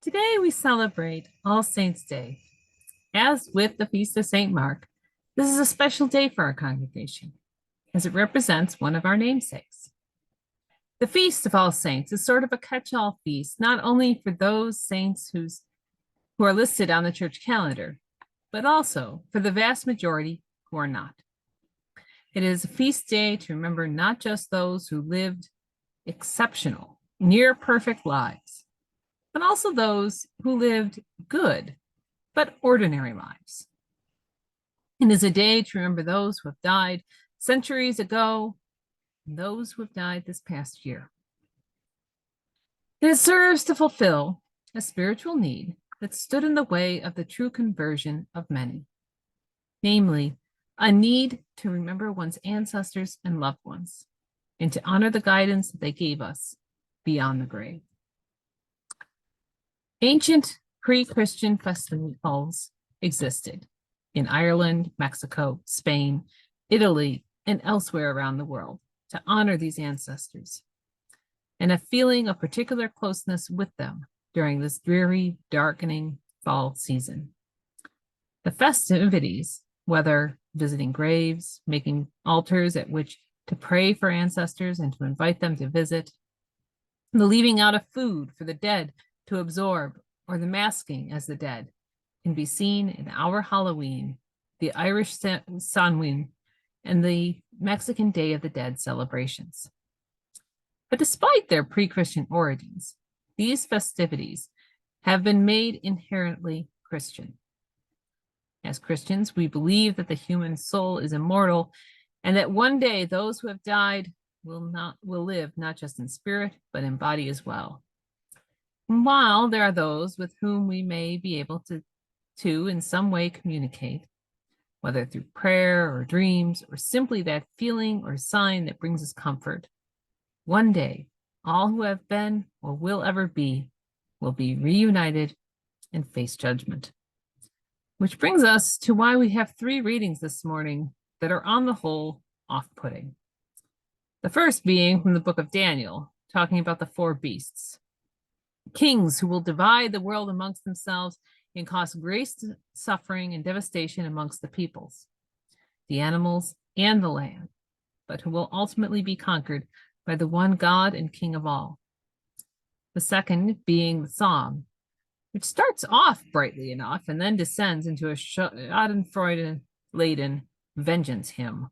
Today we celebrate All Saints' Day. As with the Feast of St. Mark, this is a special day for our congregation, as it represents one of our namesakes. The Feast of All Saints is sort of a catch-all feast, not only for those saints who are listed on the church calendar, but also for the vast majority who are not. It is a feast day to remember not just those who lived exceptional, near perfect lives, but also those who lived good, but ordinary lives. It is a day to remember those who have died centuries ago and those who have died this past year. It serves to fulfill a spiritual need that stood in the way of the true conversion of many, namely, a need to remember one's ancestors and loved ones, and to honor the guidance that they gave us beyond the grave. Ancient pre-Christian festivals existed in Ireland, Mexico, Spain, Italy, and elsewhere around the world to honor these ancestors, and a feeling of particular closeness with them during this dreary, darkening fall season. The festivities, whether visiting graves, making altars at which to pray for ancestors and to invite them to visit, the leaving out of food for the dead to absorb, or the masking as the dead, can be seen in our Halloween, the Irish Samhain, and the Mexican Day of the Dead celebrations. But despite their pre-Christian origins, these festivities have been made inherently Christian. As Christians, we believe that the human soul is immortal and that one day those who have died will live not just in spirit, but in body as well. And while there are those with whom we may be able to in some way communicate, whether through prayer or dreams, or simply that feeling or sign that brings us comfort, one day, all who have been or will ever be will be reunited and face judgment. Which brings us to why we have three readings this morning that are on the whole off-putting. The first being from the book of Daniel, talking about the four beasts. Kings who will divide the world amongst themselves and cause great suffering and devastation amongst the peoples, the animals, and the land, but who will ultimately be conquered by the one God and King of all. The second being the Psalm, which starts off brightly enough and then descends into a schadenfreude-laden vengeance hymn.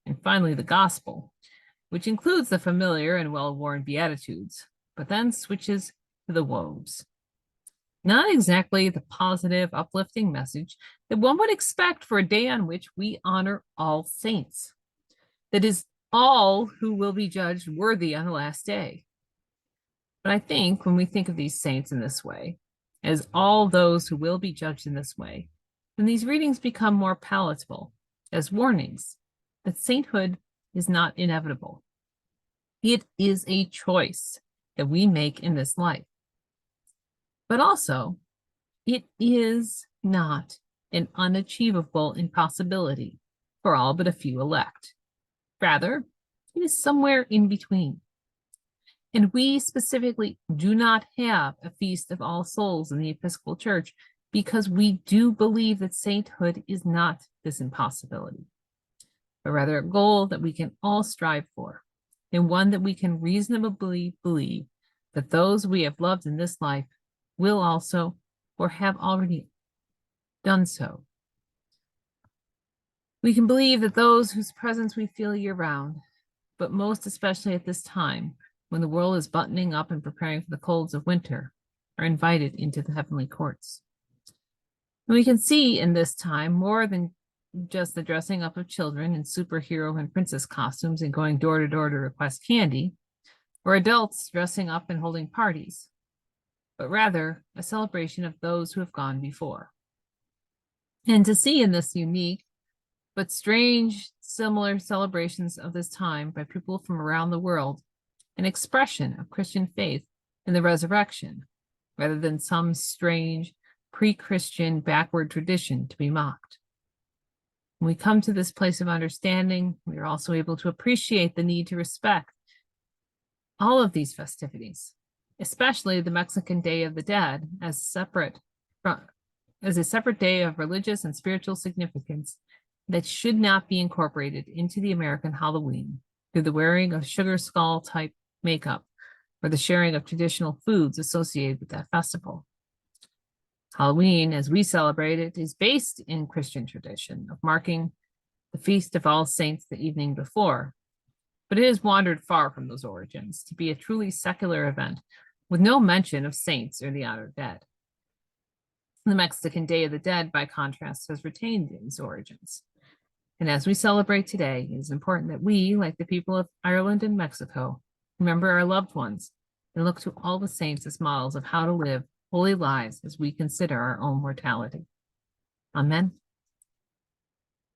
And finally, the Gospel, which includes the familiar and well-worn Beatitudes, but then switches to the woes. Not exactly the positive, uplifting message that one would expect for a day on which we honor all saints. That is, all who will be judged worthy on the last day. But I think when we think of these saints in this way, as all those who will be judged in this way, then these readings become more palatable as warnings that sainthood is not inevitable. It is a choice that we make in this life. But also, it is not an unachievable impossibility for all but a few elect. Rather, it is somewhere in between. And we specifically do not have a Feast of All Souls in the Episcopal Church because we do believe that sainthood is not this impossibility, but rather a goal that we can all strive for, and one that we can reasonably believe that those we have loved in this life will also or have already done so. We can believe that those whose presence we feel year-round, but most especially at this time, when the world is buttoning up and preparing for the colds of winter, are invited into the heavenly courts. And we can see in this time more than just the dressing up of children in superhero and princess costumes and going door to door to request candy, or adults dressing up and holding parties, but rather a celebration of those who have gone before. And to see in this unique but strange, similar celebrations of this time by people from around the world, an expression of Christian faith in the resurrection, rather than some strange, pre-Christian backward tradition to be mocked. When we come to this place of understanding, we are also able to appreciate the need to respect all of these festivities, especially the Mexican Day of the Dead as a separate day of religious and spiritual significance that should not be incorporated into the American Halloween through the wearing of sugar skull type makeup or the sharing of traditional foods associated with that festival. Halloween, as we celebrate it, is based in Christian tradition of marking the Feast of All Saints the evening before, but it has wandered far from those origins to be a truly secular event with no mention of saints or the honored dead. The Mexican Day of the Dead, by contrast, has retained these origins. And as we celebrate today, it is important that we, like the people of Ireland and Mexico, remember our loved ones and look to all the saints as models of how to live holy lives as we consider our own mortality. Amen.